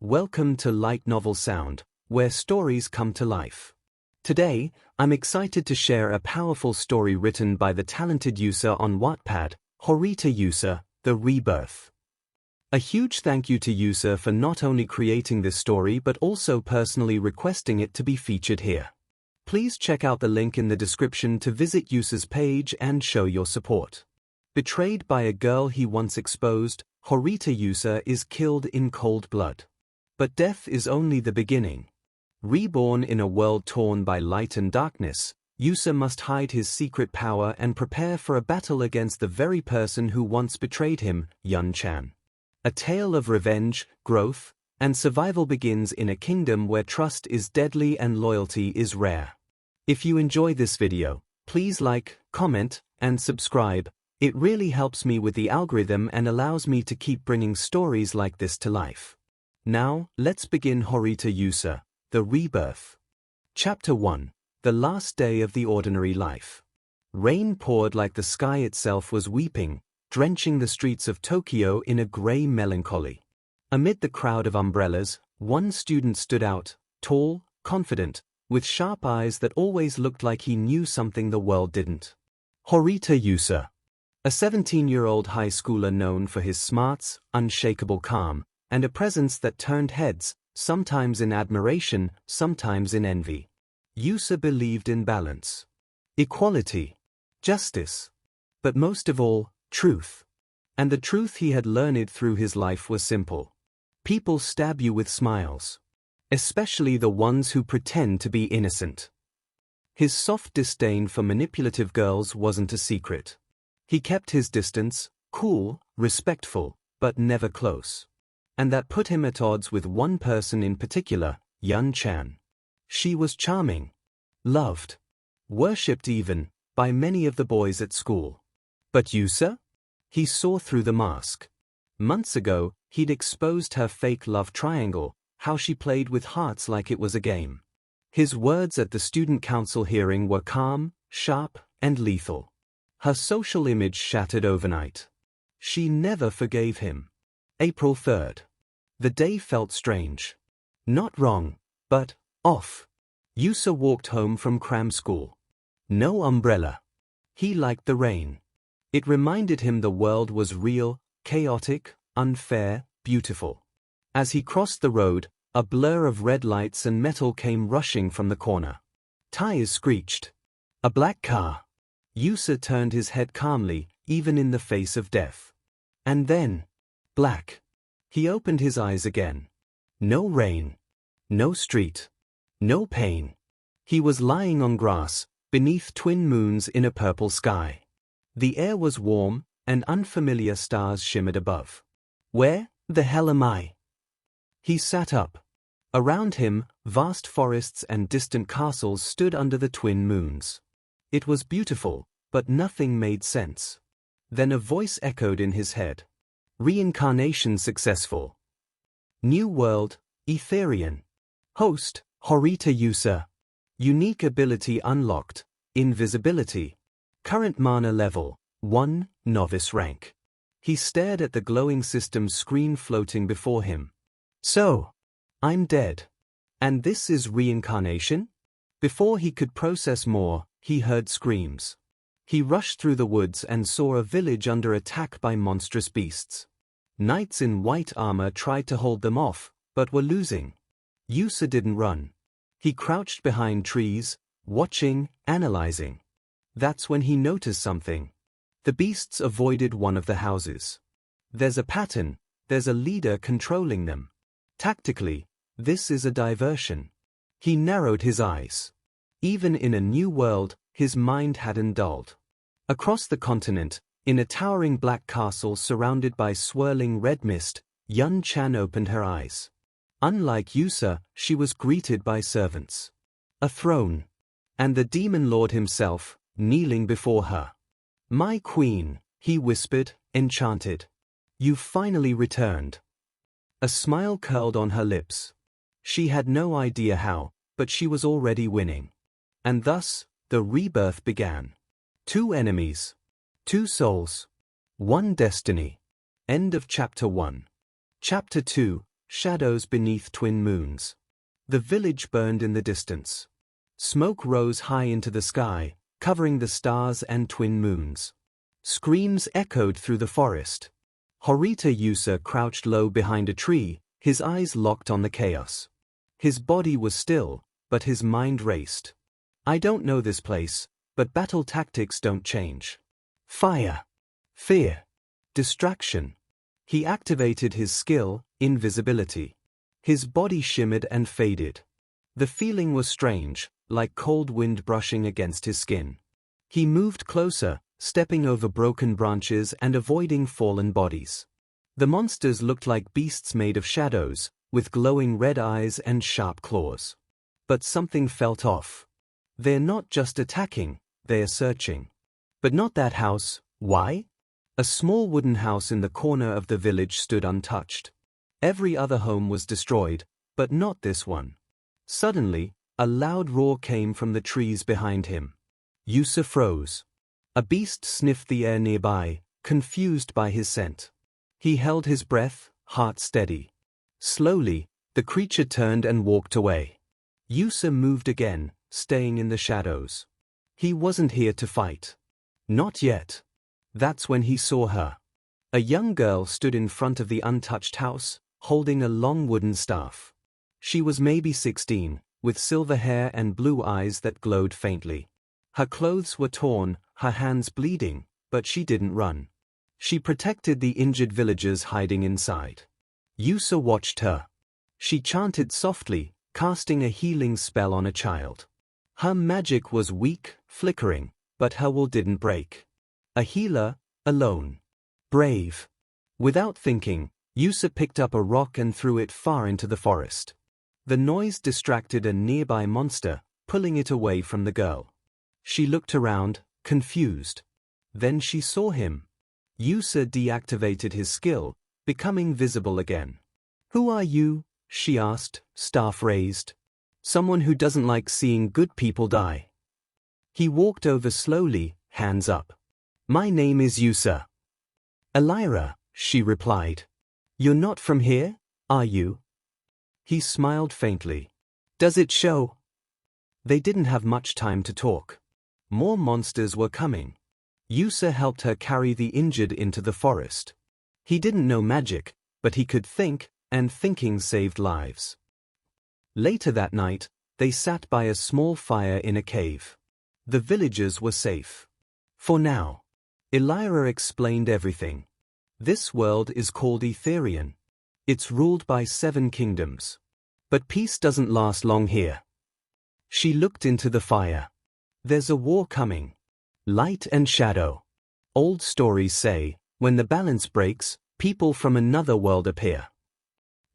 Welcome to Light Novel Sound, where stories come to life. Today, I'm excited to share a powerful story written by the talented Yusa on Wattpad, Horita Yusa, The Rebirth. A huge thank you to Yusa for not only creating this story but also personally requesting it to be featured here. Please check out the link in the description to visit Yusa's page and show your support. Betrayed by a girl he once exposed, Horita Yusa is killed in cold blood. But death is only the beginning. Reborn in a world torn by light and darkness, Yusa must hide his secret power and prepare for a battle against the very person who once betrayed him, Yeon Chan. A tale of revenge, growth, and survival begins in a kingdom where trust is deadly and loyalty is rare. If you enjoy this video, please like, comment, and subscribe. It really helps me with the algorithm and allows me to keep bringing stories like this to life. Now, let's begin. Horita Yusa, The Rebirth. Chapter 1. The Last Day of the Ordinary Life. Rain poured like the sky itself was weeping, drenching the streets of Tokyo in a grey melancholy. Amid the crowd of umbrellas, one student stood out, tall, confident, with sharp eyes that always looked like he knew something the world didn't. Horita Yusa. A 17-year-old high schooler known for his smarts, unshakable calm, and a presence that turned heads, sometimes in admiration, sometimes in envy. Yusa believed in balance, equality, justice, but most of all, truth. And the truth he had learned through his life was simple. People stab you with smiles, especially the ones who pretend to be innocent. His soft disdain for manipulative girls wasn't a secret. He kept his distance, cool, respectful, but never close. And that put him at odds with one person in particular, Yeon Chan. She was charming, loved, worshipped even, by many of the boys at school. But Yusa? He saw through the mask. Months ago, he'd exposed her fake love triangle, how she played with hearts like it was a game. His words at the student council hearing were calm, sharp, and lethal. Her social image shattered overnight. She never forgave him. April 3rd. The day felt strange. Not wrong, but off. Yusa walked home from cram school. No umbrella. He liked the rain. It reminded him the world was real, chaotic, unfair, beautiful. As he crossed the road, a blur of red lights and metal came rushing from the corner. Tires screeched. A black car. Yusa turned his head calmly, even in the face of death. And then, black. He opened his eyes again. No rain. No street. No pain. He was lying on grass, beneath twin moons in a purple sky. The air was warm, and unfamiliar stars shimmered above. Where the hell am I? He sat up. Around him, vast forests and distant castles stood under the twin moons. It was beautiful, but nothing made sense. Then a voice echoed in his head. Reincarnation successful. New world, Etherian. Host, Horita Yusa. Unique ability unlocked, invisibility. Current mana level, 1, novice rank. He stared at the glowing system screen floating before him. So, I'm dead. And this is reincarnation? Before he could process more, he heard screams. He rushed through the woods and saw a village under attack by monstrous beasts. Knights in white armor tried to hold them off, but were losing. Yusa didn't run. He crouched behind trees, watching, analyzing. That's when he noticed something. The beasts avoided one of the houses. There's a pattern, there's a leader controlling them. Tactically, this is a diversion. He narrowed his eyes. Even in a new world, his mind hadn't dulled. Across the continent, in a towering black castle surrounded by swirling red mist, Yeon Chan opened her eyes. Unlike Yusa, she was greeted by servants. A throne. And the demon lord himself, kneeling before her. My queen, he whispered, enchanted. You've finally returned. A smile curled on her lips. She had no idea how, but she was already winning. And thus, the rebirth began. 2 enemies. 2 souls. 1 destiny. End of Chapter 1. Chapter 2, shadows beneath twin moons. The village burned in the distance. Smoke rose high into the sky, covering the stars and twin moons. Screams echoed through the forest. Horita Yusa crouched low behind a tree, his eyes locked on the chaos. His body was still, but his mind raced. I don't know this place, but battle tactics don't change. Fire. Fear. Distraction. He activated his skill, invisibility. His body shimmered and faded. The feeling was strange, like cold wind brushing against his skin. He moved closer, stepping over broken branches and avoiding fallen bodies. The monsters looked like beasts made of shadows, with glowing red eyes and sharp claws. But something felt off. They're not just attacking, they're searching. But not that house. Why? A small wooden house in the corner of the village stood untouched. Every other home was destroyed, but not this one. Suddenly, a loud roar came from the trees behind him. Yusa froze. A beast sniffed the air nearby, confused by his scent. He held his breath, heart steady. Slowly, the creature turned and walked away. Yusa moved again, staying in the shadows. He wasn't here to fight. Not yet. That's when he saw her. A young girl stood in front of the untouched house, holding a long wooden staff. She was maybe 16, with silver hair and blue eyes that glowed faintly. Her clothes were torn, her hands bleeding, but she didn't run. She protected the injured villagers hiding inside. Yusa watched her. She chanted softly, casting a healing spell on a child. Her magic was weak, flickering, but her will didn't break. A healer, alone. Brave. Without thinking, Yusa picked up a rock and threw it far into the forest. The noise distracted a nearby monster, pulling it away from the girl. She looked around, confused. Then she saw him. Yusa deactivated his skill, becoming visible again. "Who are you?" she asked, staff raised. "Someone who doesn't like seeing good people die." He walked over slowly, hands up. "My name is Yusa." "Elira," she replied. "You're not from here, are you?" He smiled faintly. "Does it show?" They didn't have much time to talk. More monsters were coming. Yusa helped her carry the injured into the forest. He didn't know magic, but he could think, and thinking saved lives. Later that night, they sat by a small fire in a cave. The villagers were safe. For now. Elira explained everything. This world is called Etherian. It's ruled by 7 kingdoms. But peace doesn't last long here. She looked into the fire. There's a war coming. Light and shadow. Old stories say, when the balance breaks, people from another world appear.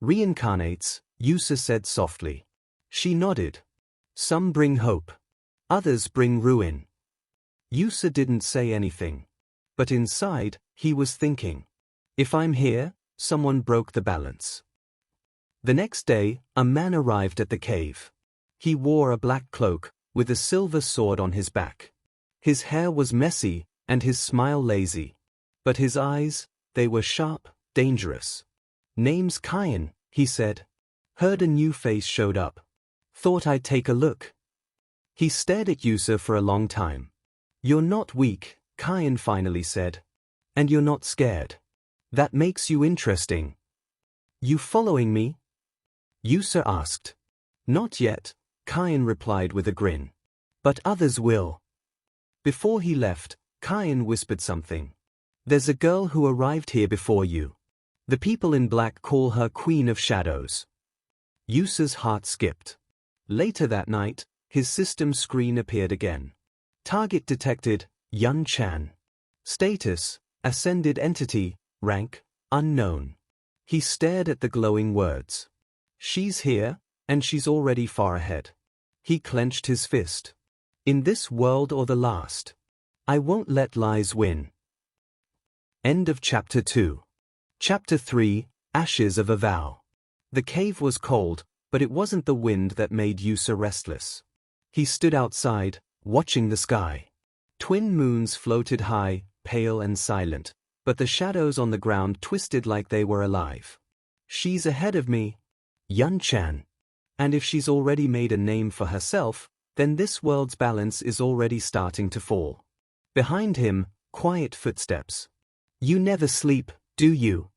Reincarnates, Yusa said softly. She nodded. Some bring hope. Others bring ruin. Yusa didn't say anything. But inside, he was thinking. If I'm here, someone broke the balance. The next day, a man arrived at the cave. He wore a black cloak, with a silver sword on his back. His hair was messy, and his smile lazy. But his eyes, they were sharp, dangerous. "Name's Kyan," he said. Heard a new face showed up. "Thought I'd take a look." He stared at Yusa for a long time. "You're not weak," Kyan finally said. "And you're not scared. That makes you interesting." "You following me?" Yusa asked. "Not yet," Kyan replied with a grin. "But others will." Before he left, Kyan whispered something. "There's a girl who arrived here before you. The people in black call her Queen of Shadows." Yusa's heart skipped. Later that night, his system screen appeared again. Target detected, Yeon Chan. Status, ascended entity, rank, unknown. He stared at the glowing words. She's here, and she's already far ahead. He clenched his fist. In this world or the last. I won't let lies win. End of Chapter 2. Chapter 3, Ashes of a Vow. The cave was cold, but it wasn't the wind that made Yusa restless. He stood outside, watching the sky. Twin moons floated high, pale and silent, but the shadows on the ground twisted like they were alive. She's ahead of me. Yeon Chan. And if she's already made a name for herself, then this world's balance is already starting to fall. Behind him, quiet footsteps. You never sleep, do you?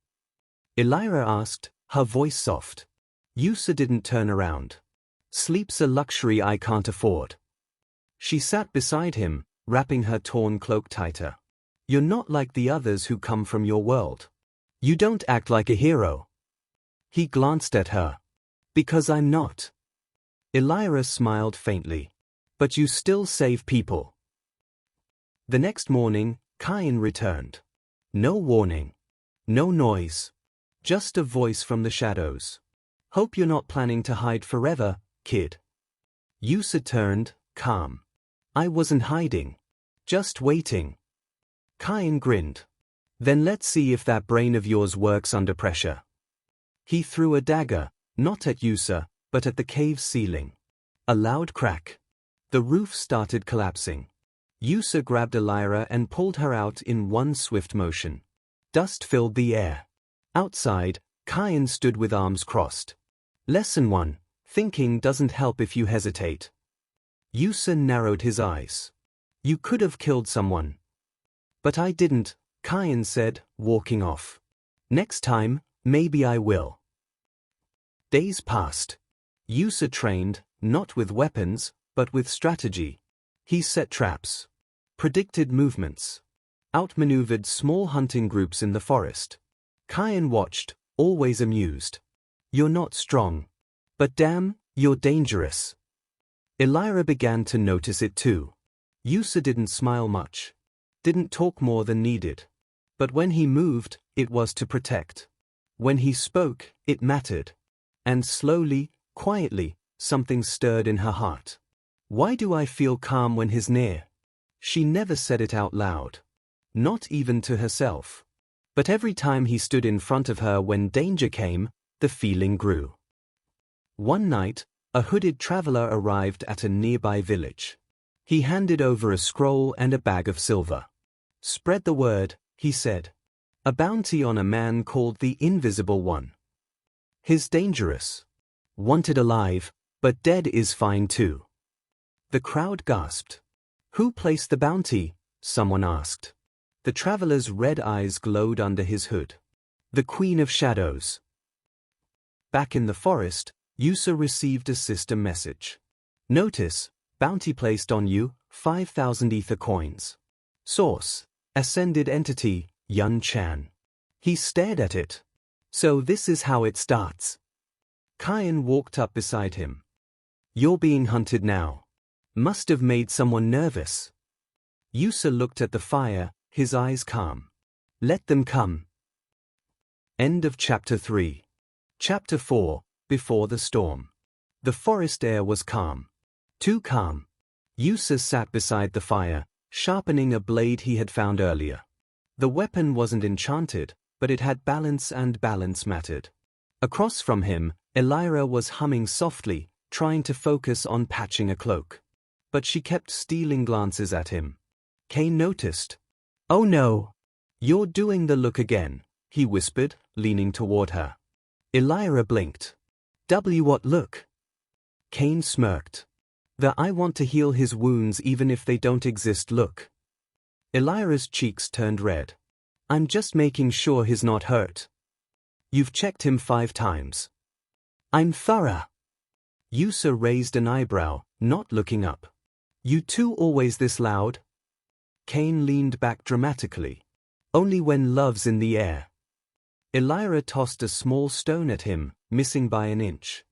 Elira asked, her voice soft. Yusa didn't turn around. Sleep's a luxury I can't afford. She sat beside him, wrapping her torn cloak tighter. You're not like the others who come from your world. You don't act like a hero. He glanced at her. Because I'm not. Elira smiled faintly. But you still save people. The next morning, Kain returned. No warning. No noise. Just a voice from the shadows. Hope you're not planning to hide forever, kid. Yusa turned, calm. I wasn't hiding. Just waiting. Kain grinned. Then let's see if that brain of yours works under pressure. He threw a dagger, not at Yusa, but at the cave's ceiling. A loud crack. The roof started collapsing. Yusa grabbed Elira and pulled her out in one swift motion. Dust filled the air. Outside, Kain stood with arms crossed. Lesson 1. Thinking doesn't help if you hesitate. Yusa narrowed his eyes. You could have killed someone. But I didn't, Kain said, walking off. Next time, maybe I will. Days passed. Yusa trained, not with weapons, but with strategy. He set traps. Predicted movements. Outmaneuvered small hunting groups in the forest. Kain watched, always amused. You're not strong. But damn, you're dangerous. Elira began to notice it too. Yusa didn't smile much. Didn't talk more than needed. But when he moved, it was to protect. When he spoke, it mattered. And slowly, quietly, something stirred in her heart. Why do I feel calm when he's near? She never said it out loud. Not even to herself. But every time he stood in front of her when danger came, the feeling grew. One night, a hooded traveler arrived at a nearby village. He handed over a scroll and a bag of silver. Spread the word, he said. A bounty on a man called the Invisible One. He's dangerous. Wanted alive, but dead is fine too. The crowd gasped. Who placed the bounty? Someone asked. The traveler's red eyes glowed under his hood. The Queen of Shadows. Back in the forest, Yusa received a system message. Notice, bounty placed on you, 5,000 ether coins. Source, ascended entity, Yeon Chan. He stared at it. So this is how it starts. Kain walked up beside him. You're being hunted now. Must have made someone nervous. Yusa looked at the fire, his eyes calm. Let them come. End of Chapter 3. Chapter 4, Before the Storm. The forest air was calm. Too calm. Yusa sat beside the fire, sharpening a blade he had found earlier. The weapon wasn't enchanted, but it had balance and balance mattered. Across from him, Elira was humming softly, trying to focus on patching a cloak. But she kept stealing glances at him. Kain noticed. Oh no! You're doing the look again, he whispered, leaning toward her. Elira blinked. What look? Kain smirked. The I want to heal his wounds even if they don't exist look. Elira's cheeks turned red. I'm just making sure he's not hurt. You've checked him 5 times. I'm thorough. Yusa raised an eyebrow, not looking up. You two always this loud? Kain leaned back dramatically. Only when love's in the air. Elira tossed a small stone at him, missing by an inch.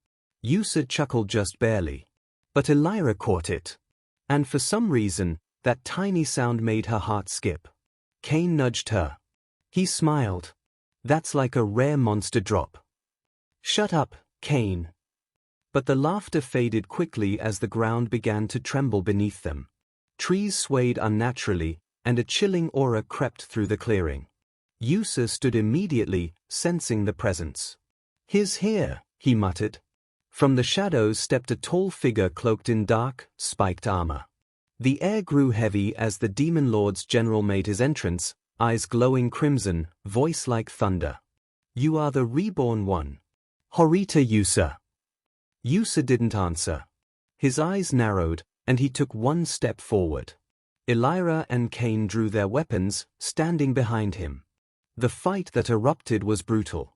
Yusa chuckled just barely. But Elira caught it. And for some reason, that tiny sound made her heart skip. Kain nudged her. He smiled. That's like a rare monster drop. Shut up, Kain. But the laughter faded quickly as the ground began to tremble beneath them. Trees swayed unnaturally, and a chilling aura crept through the clearing. Yusa stood immediately, sensing the presence. He's here, he muttered. From the shadows stepped a tall figure cloaked in dark, spiked armor. The air grew heavy as the Demon Lord's general made his entrance, eyes glowing crimson, voice like thunder. You are the reborn one. Horita Yusa. Yusa didn't answer. His eyes narrowed, and he took one step forward. Elira and Cain drew their weapons, standing behind him. The fight that erupted was brutal.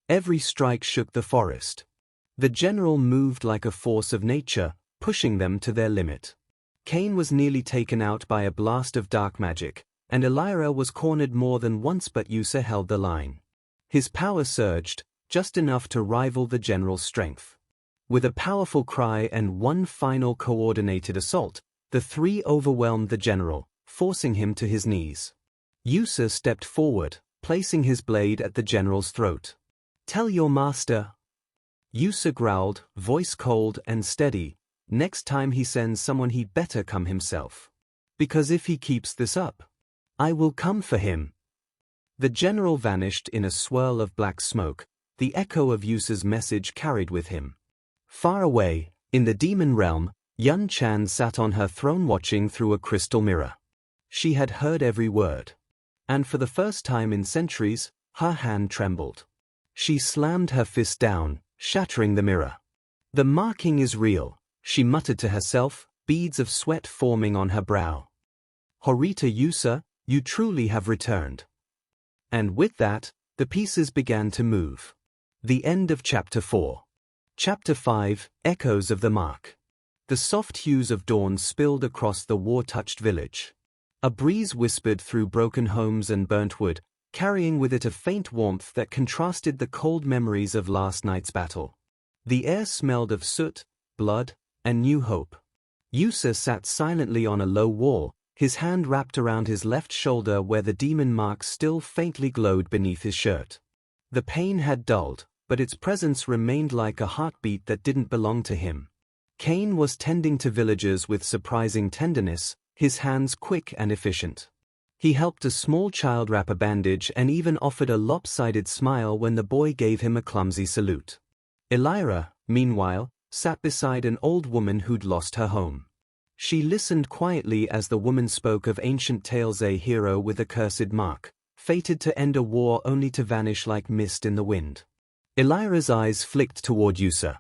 Every strike shook the forest. The general moved like a force of nature, pushing them to their limit. Cain was nearly taken out by a blast of dark magic, and Elira was cornered more than once, but Yusa held the line. His power surged, just enough to rival the general's strength. With a powerful cry and one final coordinated assault, the three overwhelmed the general, forcing him to his knees. Yusa stepped forward, placing his blade at the general's throat. "Tell your master." Yusa growled, voice cold and steady, "Next time he sends someone he better come himself. Because if he keeps this up, I will come for him." The general vanished in a swirl of black smoke, the echo of Yusa's message carried with him. Far away, in the demon realm, Yeon Chan sat on her throne watching through a crystal mirror. She had heard every word. And for the first time in centuries, her hand trembled. She slammed her fist down, shattering the mirror. "The marking is real," she muttered to herself, beads of sweat forming on her brow. "Horita Yusa, you truly have returned." And with that, the pieces began to move. The end of Chapter 4. Chapter 5, Echoes of the Mark. The soft hues of dawn spilled across the war-touched village. A breeze whispered through broken homes and burnt wood, carrying with it a faint warmth that contrasted the cold memories of last night's battle. The air smelled of soot, blood, and new hope. Yusa sat silently on a low wall, his hand wrapped around his left shoulder where the demon mark still faintly glowed beneath his shirt. The pain had dulled, but its presence remained like a heartbeat that didn't belong to him. Cain was tending to villagers with surprising tenderness, his hands quick and efficient. He helped a small child wrap a bandage and even offered a lopsided smile when the boy gave him a clumsy salute. Elira, meanwhile, sat beside an old woman who'd lost her home. She listened quietly as the woman spoke of ancient tales, a hero with a cursed mark, fated to end a war only to vanish like mist in the wind. Elira's eyes flicked toward Yusa.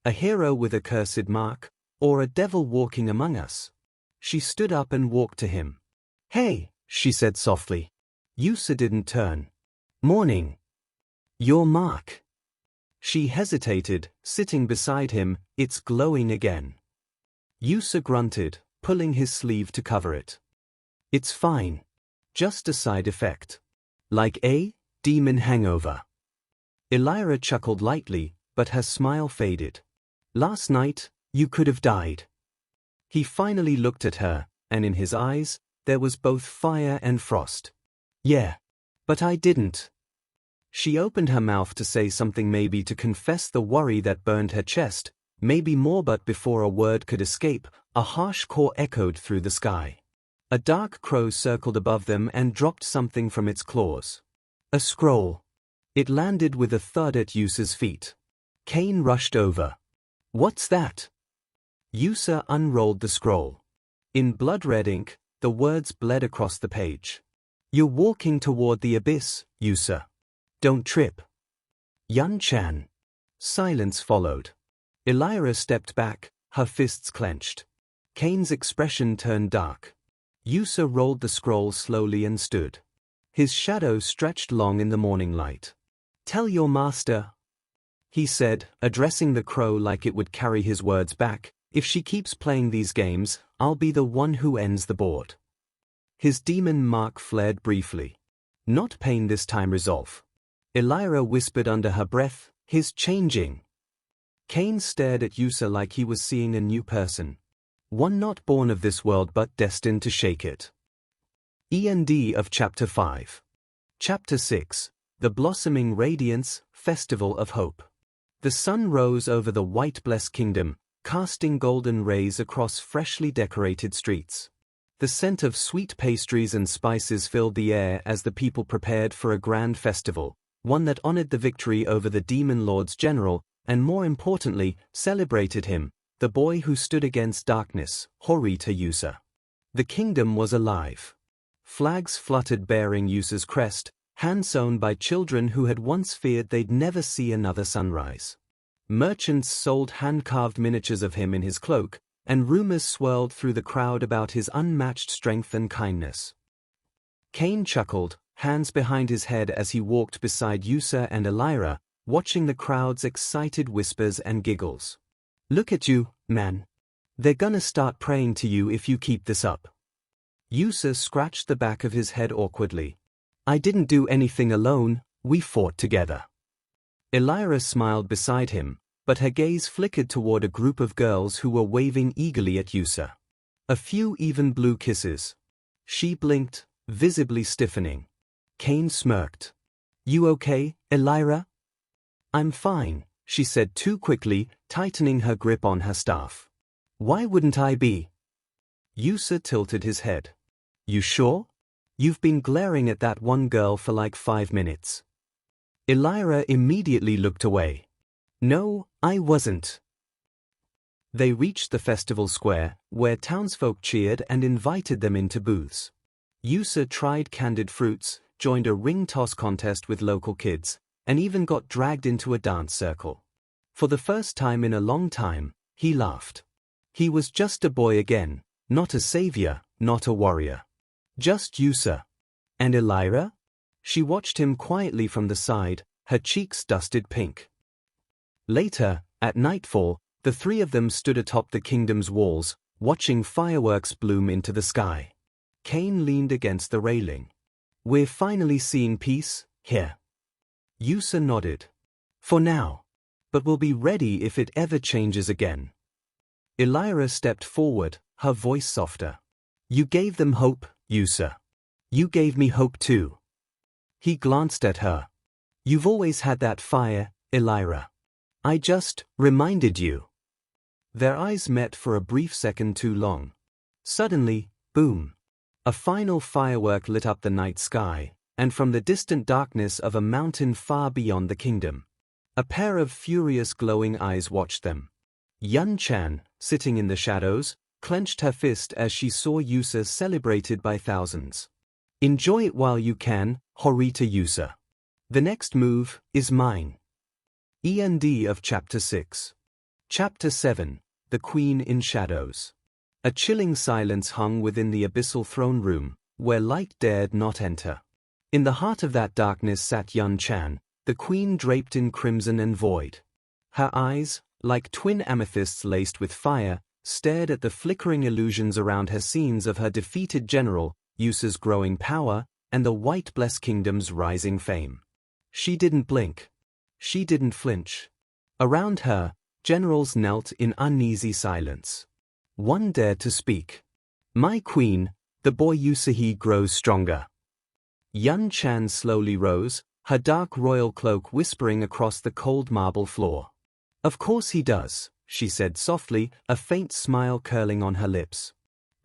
A hero with a cursed mark, or a devil walking among us? She stood up and walked to him. "Hey," she said softly. Yusa didn't turn. "Morning. Your mark." She hesitated, sitting beside him, "It's glowing again." Yusa grunted, pulling his sleeve to cover it. "It's fine. Just a side effect. Like a demon hangover." Elira chuckled lightly, but her smile faded. "Last night, you could have died." He finally looked at her, and in his eyes, there was both fire and frost. "Yeah. But I didn't." She opened her mouth to say something, maybe to confess the worry that burned her chest, maybe more, but before a word could escape, a harsh call echoed through the sky. A dark crow circled above them and dropped something from its claws. A scroll. It landed with a thud at Yusa's feet. Cain rushed over. "What's that?" Yusa unrolled the scroll. In blood-red ink, the words bled across the page. "You're walking toward the abyss, Yusa. Don't trip." Yeon Chan. Silence followed. Elira stepped back, her fists clenched. Cain's expression turned dark. Yusa rolled the scroll slowly and stood. His shadow stretched long in the morning light. "Tell your master," he said, addressing the crow like it would carry his words back, "if she keeps playing these games, I'll be the one who ends the board." His demon mark flared briefly. "Not pain this time, resolve." Elira whispered under her breath, "He's changing." Cain stared at Yusa like he was seeing a new person. One not born of this world but destined to shake it. End of Chapter 5. Chapter 6. The Blossoming Radiance, Festival of Hope. The sun rose over the white blessed kingdom, casting golden rays across freshly decorated streets. The scent of sweet pastries and spices filled the air as the people prepared for a grand festival, one that honored the victory over the demon lord's general, and more importantly, celebrated him, the boy who stood against darkness, Horita Yusa. The kingdom was alive. Flags fluttered bearing Yusa's crest, hand-sewn by children who had once feared they'd never see another sunrise. Merchants sold hand-carved miniatures of him in his cloak, and rumors swirled through the crowd about his unmatched strength and kindness. Kane chuckled, hands behind his head as he walked beside Yusa and Elira, watching the crowd's excited whispers and giggles. "Look at you, man. They're gonna start praying to you if you keep this up." Yusa scratched the back of his head awkwardly. "I didn't do anything alone, we fought together." Elira smiled beside him, but her gaze flickered toward a group of girls who were waving eagerly at Yusa. A few even blew kisses. She blinked, visibly stiffening. Kane smirked. "You okay, Elira?" "I'm fine," she said too quickly, tightening her grip on her staff. "Why wouldn't I be?" Yusa tilted his head. "You sure? You've been glaring at that one girl for like 5 minutes." Elira immediately looked away. "No, I wasn't." They reached the festival square, where townsfolk cheered and invited them into booths. Yusa tried candied fruits, joined a ring toss contest with local kids, and even got dragged into a dance circle. For the first time in a long time, he laughed. He was just a boy again, not a savior, not a warrior. Just Yusa. And Elira? She watched him quietly from the side, her cheeks dusted pink. Later, at nightfall, the three of them stood atop the kingdom's walls, watching fireworks bloom into the sky. Kane leaned against the railing. "We're finally seeing peace, here." Yusa nodded. "For now. But we'll be ready if it ever changes again." Elira stepped forward, her voice softer. "You gave them hope, Yusa. You gave me hope too." He glanced at her. "You've always had that fire, Elira. I just reminded you." Their eyes met for a brief second too long. Suddenly, boom. A final firework lit up the night sky, and from the distant darkness of a mountain far beyond the kingdom, a pair of furious glowing eyes watched them. Yeon Chan, sitting in the shadows, clenched her fist as she saw Yusa celebrated by thousands. "Enjoy it while you can, Horita Yusa. The next move is mine." End of Chapter 6. Chapter 7, The Queen in Shadows. A chilling silence hung within the abyssal throne room, where light dared not enter. In the heart of that darkness sat Yeon Chan, the queen draped in crimson and void. Her eyes, like twin amethysts laced with fire, stared at the flickering illusions around her scenes of her defeated general, Yusa's growing power, and the White Blessed Kingdom's rising fame. She didn't blink. She didn't flinch. Around her, generals knelt in uneasy silence. One dared to speak. "My queen, the boy Yusahi grows stronger." Yeon Chan slowly rose, her dark royal cloak whispering across the cold marble floor. "Of course he does," she said softly, a faint smile curling on her lips.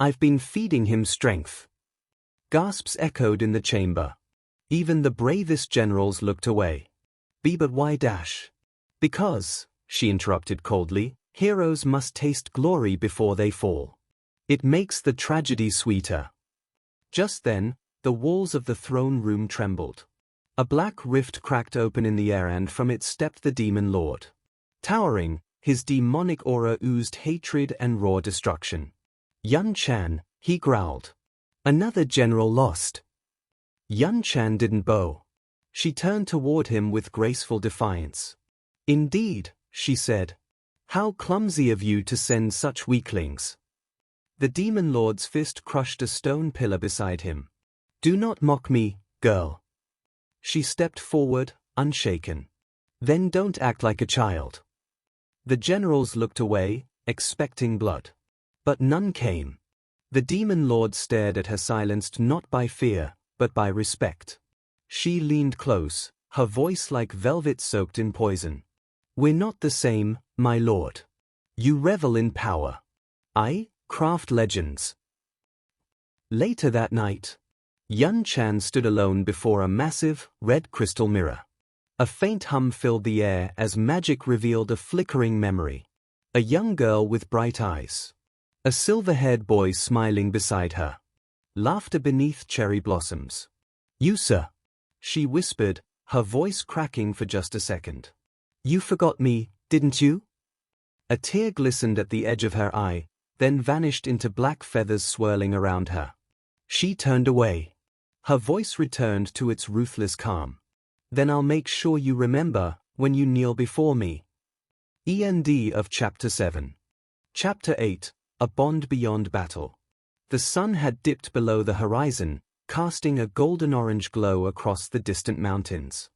"I've been feeding him strength." Gasps echoed in the chamber. Even the bravest generals looked away. But why dash? "Because," she interrupted coldly, "heroes must taste glory before they fall. It makes the tragedy sweeter." Just then, the walls of the throne room trembled. A black rift cracked open in the air and from it stepped the demon lord. Towering, his demonic aura oozed hatred and raw destruction. "Yeon Chan," he growled. "Another general lost." Yeon Chan didn't bow. She turned toward him with graceful defiance. "Indeed," she said. "How clumsy of you to send such weaklings." The demon lord's fist crushed a stone pillar beside him. "Do not mock me, girl." She stepped forward, unshaken. "Then don't act like a child." The generals looked away, expecting blood. But none came. The demon lord stared at her, silenced not by fear, but by respect. She leaned close, her voice like velvet soaked in poison. "We're not the same, my lord. You revel in power. I craft legends." Later that night, Yeon Chan stood alone before a massive, red crystal mirror. A faint hum filled the air as magic revealed a flickering memory. A young girl with bright eyes. A silver-haired boy smiling beside her. Laughter beneath cherry blossoms. "Yusa." she whispered, her voice cracking for just a second. You forgot me, didn't you? A tear glistened at the edge of her eye, then vanished into black feathers swirling around her. She turned away. Her voice returned to its ruthless calm. Then I'll make sure you remember, when you kneel before me. End of Chapter 7. Chapter 8, A Bond Beyond Battle. The sun had dipped below the horizon, casting a golden-orange glow across the distant mountains.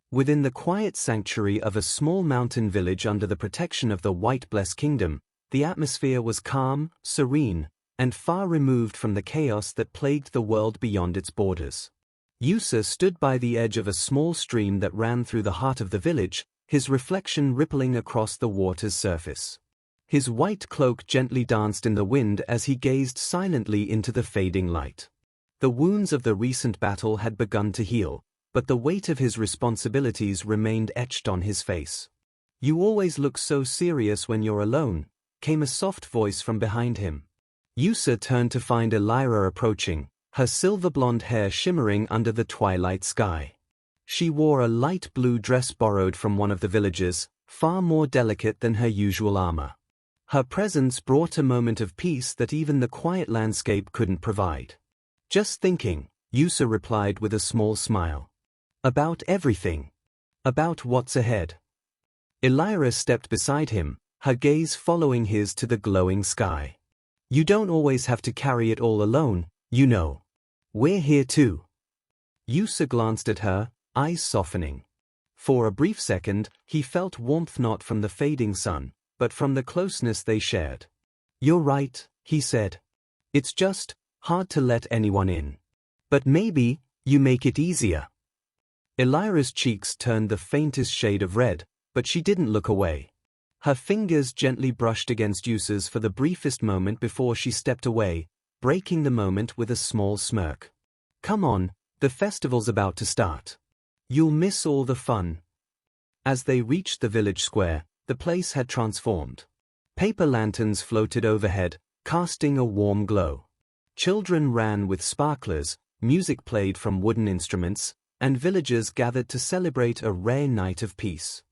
Within the quiet sanctuary of a small mountain village under the protection of the White Blessed Kingdom, the atmosphere was calm, serene, and far removed from the chaos that plagued the world beyond its borders. Yusa stood by the edge of a small stream that ran through the heart of the village, his reflection rippling across the water's surface. His white cloak gently danced in the wind as he gazed silently into the fading light. The wounds of the recent battle had begun to heal, but the weight of his responsibilities remained etched on his face. You always look so serious when you're alone, came a soft voice from behind him. Yusa turned to find Elira approaching, her silver-blonde hair shimmering under the twilight sky. She wore a light blue dress borrowed from one of the villagers, far more delicate than her usual armor. Her presence brought a moment of peace that even the quiet landscape couldn't provide. Just thinking, Yusa replied with a small smile. About everything. About what's ahead. Elira stepped beside him, her gaze following his to the glowing sky. You don't always have to carry it all alone, you know. We're here too. Yusa glanced at her, eyes softening. For a brief second, he felt warmth not from the fading sun, but from the closeness they shared. You're right, he said. It's just hard to let anyone in. But maybe you make it easier. Elira's cheeks turned the faintest shade of red, but she didn't look away. Her fingers gently brushed against Yusa's for the briefest moment before she stepped away, breaking the moment with a small smirk. Come on, the festival's about to start. You'll miss all the fun. As they reached the village square, the place had transformed. Paper lanterns floated overhead, casting a warm glow. Children ran with sparklers, music played from wooden instruments, and villagers gathered to celebrate a rare night of peace.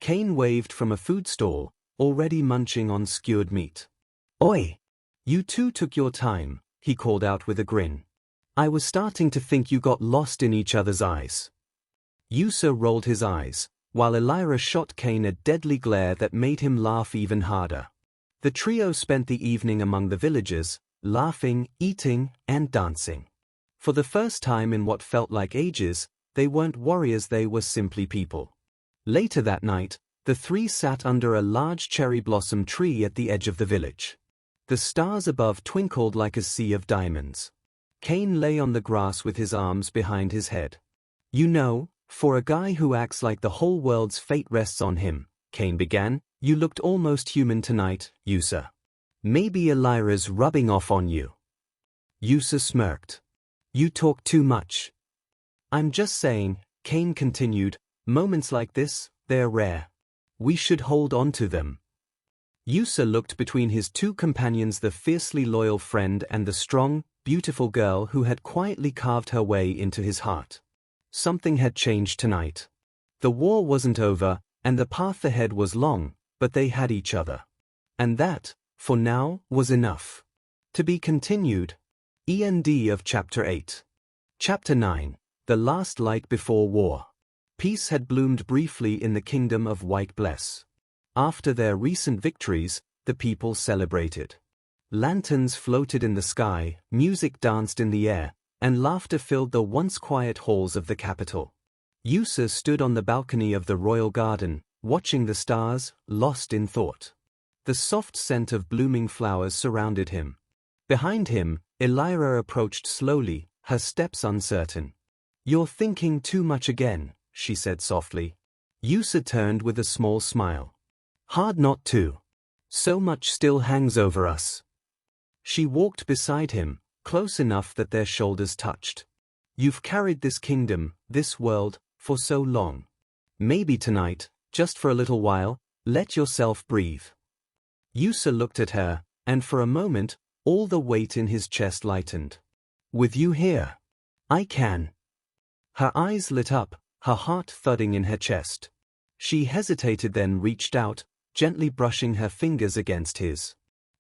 Kane waved from a food stall, already munching on skewered meat. Oi! You two took your time, he called out with a grin. I was starting to think you got lost in each other's eyes. Yusa rolled his eyes, while Elira shot Kane a deadly glare that made him laugh even harder. The trio spent the evening among the villagers, laughing, eating, and dancing. For the first time in what felt like ages, they weren't warriors, they were simply people. Later that night, the three sat under a large cherry blossom tree at the edge of the village. The stars above twinkled like a sea of diamonds. Kane lay on the grass with his arms behind his head. You know, for a guy who acts like the whole world's fate rests on him, Kane began, you looked almost human tonight, Yusa. Maybe Elira's rubbing off on you. Yusa smirked. You talk too much. I'm just saying, Kane continued, moments like this, they're rare. We should hold on to them. Yusa looked between his two companions, the fiercely loyal friend and the strong, beautiful girl who had quietly carved her way into his heart. Something had changed tonight. The war wasn't over, and the path ahead was long, but they had each other. And that, for now, was enough. To be continued. End of Chapter 8. Chapter 9. The Last Light Before War. Peace had bloomed briefly in the kingdom of White Bless. After their recent victories, the people celebrated. Lanterns floated in the sky, music danced in the air, and laughter filled the once quiet halls of the capital. Yusa stood on the balcony of the royal garden, watching the stars, lost in thought. The soft scent of blooming flowers surrounded him. Behind him, Elira approached slowly, her steps uncertain. You're thinking too much again, she said softly. Yusa turned with a small smile. Hard not to. So much still hangs over us. She walked beside him, close enough that their shoulders touched. You've carried this kingdom, this world, for so long. Maybe tonight, just for a little while, let yourself breathe. Yusa looked at her, and for a moment, all the weight in his chest lightened. With you here, I can. Her eyes lit up, her heart thudding in her chest. She hesitated, then reached out, gently brushing her fingers against his.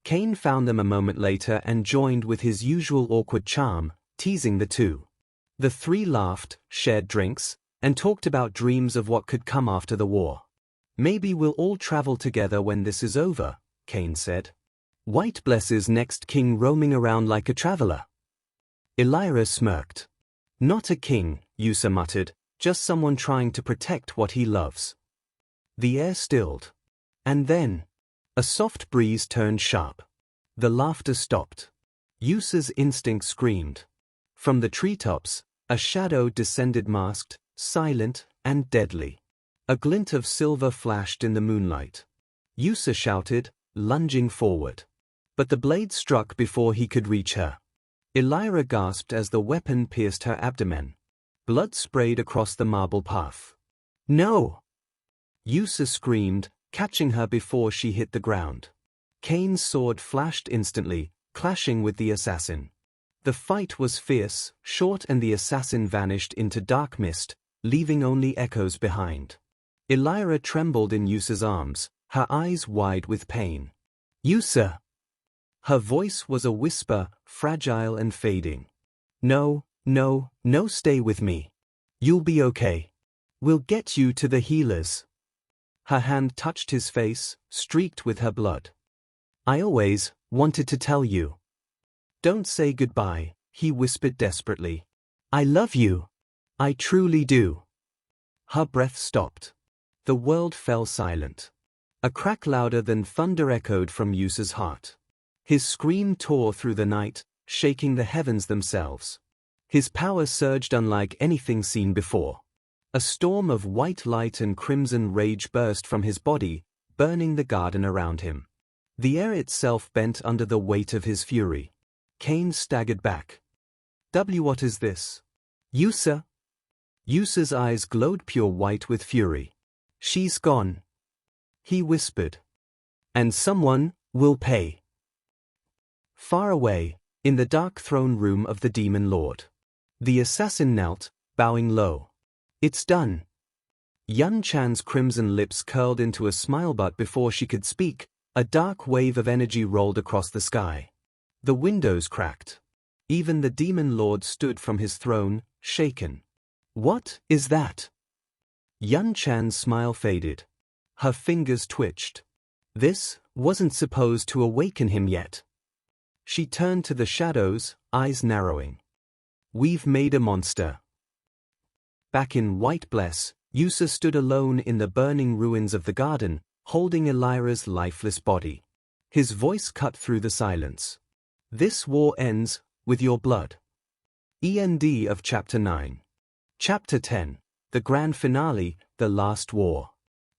Cain found them a moment later and joined with his usual awkward charm, teasing the two. The three laughed, shared drinks, and talked about dreams of what could come after the war. "Maybe we'll all travel together when this is over," Cain said. "White blesses next king roaming around like a traveler." Elira smirked. "Not a king," Yusa muttered, "just someone trying to protect what he loves." The air stilled. And then, a soft breeze turned sharp. The laughter stopped. Yusa's instinct screamed. From the treetops, a shadow descended, masked, silent, and deadly. A glint of silver flashed in the moonlight. Yusa shouted, lunging forward. But the blade struck before he could reach her. Elira gasped as the weapon pierced her abdomen. Blood sprayed across the marble path. "No!" Yusa screamed, catching her before she hit the ground. Cain's sword flashed instantly, clashing with the assassin. The fight was fierce, short, and the assassin vanished into dark mist, leaving only echoes behind. Elira trembled in Yusa's arms, her eyes wide with pain. "Yusa!" Her voice was a whisper, fragile and fading. "No, no, no, stay with me. You'll be okay. We'll get you to the healers." Her hand touched his face, streaked with her blood. "I always wanted to tell you." "Don't say goodbye," he whispered desperately. "I love you. I truly do." Her breath stopped. The world fell silent. A crack louder than thunder echoed from Yusa's heart. His scream tore through the night, shaking the heavens themselves. His power surged unlike anything seen before. A storm of white light and crimson rage burst from his body, burning the garden around him. The air itself bent under the weight of his fury. Cain staggered back. What is this?" "Yusa?" Yusa's eyes glowed pure white with fury. "She's gone," he whispered. "And someone will pay." Far away, in the dark throne room of the Demon Lord, the assassin knelt, bowing low. "It's done." Yeon Chan's crimson lips curled into a smile, but before she could speak, a dark wave of energy rolled across the sky. The windows cracked. Even the Demon Lord stood from his throne, shaken. "What is that?" Yeon Chan's smile faded. Her fingers twitched. This wasn't supposed to awaken him yet. She turned to the shadows, eyes narrowing. "We've made a monster." Back in White Bless, Yusa stood alone in the burning ruins of the garden, holding Elira's lifeless body. His voice cut through the silence. "This war ends with your blood." End of Chapter 9. Chapter 10. The Grand Finale, The Last War.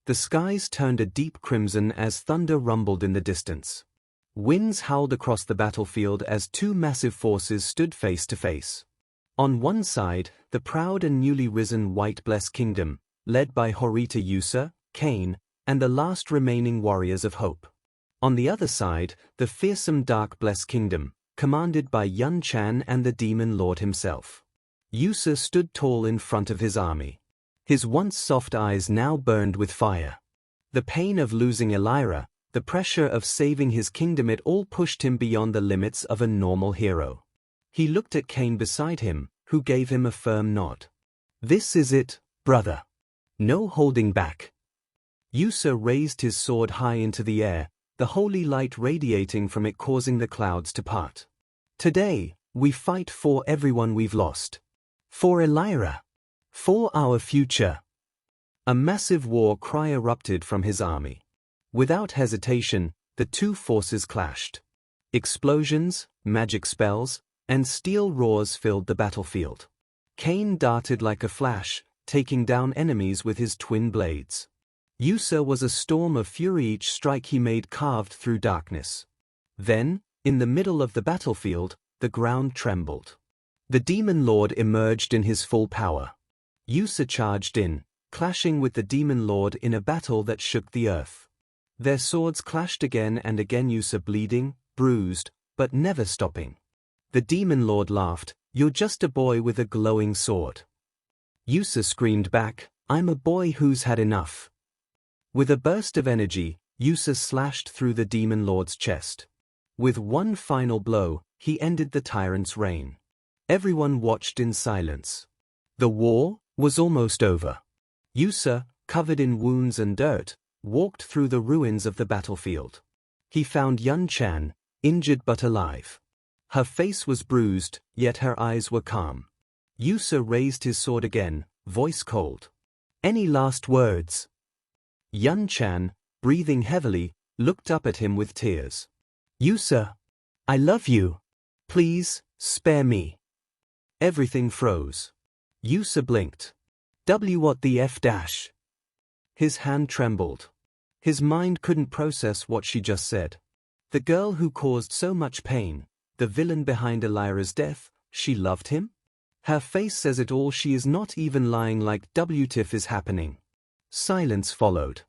The skies turned a deep crimson as thunder rumbled in the distance. Winds howled across the battlefield as two massive forces stood face to face. On one side, the proud and newly risen White Bless Kingdom, led by Horita Yusa, Cain, and the last remaining warriors of hope. On the other side, the fearsome Dark Bless Kingdom, commanded by Yeon Chan and the Demon Lord himself. Yusa stood tall in front of his army. His once soft eyes now burned with fire. The pain of losing Elira, the pressure of saving his kingdom, it all pushed him beyond the limits of a normal hero. He looked at Cain beside him, who gave him a firm nod. "This is it, brother. No holding back." Yusa raised his sword high into the air, the holy light radiating from it causing the clouds to part. "Today, we fight for everyone we've lost. For Elira. For our future." A massive war cry erupted from his army. Without hesitation, the two forces clashed. Explosions, magic spells, and steel roars filled the battlefield. Cain darted like a flash, taking down enemies with his twin blades. Yusa was a storm of fury, each strike he made carved through darkness. Then, in the middle of the battlefield, the ground trembled. The Demon Lord emerged in his full power. Yusa charged in, clashing with the Demon Lord in a battle that shook the earth. Their swords clashed again and again, Yusa bleeding, bruised, but never stopping. The Demon Lord laughed, "You're just a boy with a glowing sword." Yusa screamed back, "I'm a boy who's had enough." With a burst of energy, Yusa slashed through the demon lord's chest. With one final blow, he ended the tyrant's reign. Everyone watched in silence. The war was almost over. Yusa, covered in wounds and dirt, walked through the ruins of the battlefield. He found Yeon Chan, injured but alive. Her face was bruised, yet her eyes were calm. Yusa raised his sword again, voice cold. "Any last words?" Yeon Chan, breathing heavily, looked up at him with tears. "Yusa, I love you. Please, spare me." Everything froze. Yusa blinked. What the F dash? His hand trembled. His mind couldn't process what she just said. The girl who caused so much pain, the villain behind Elira's death, she loved him? Her face says it all. She is not even lying like WTF is happening. Silence followed.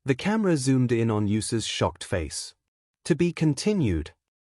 The camera zoomed in on Yusa's shocked face. To be continued.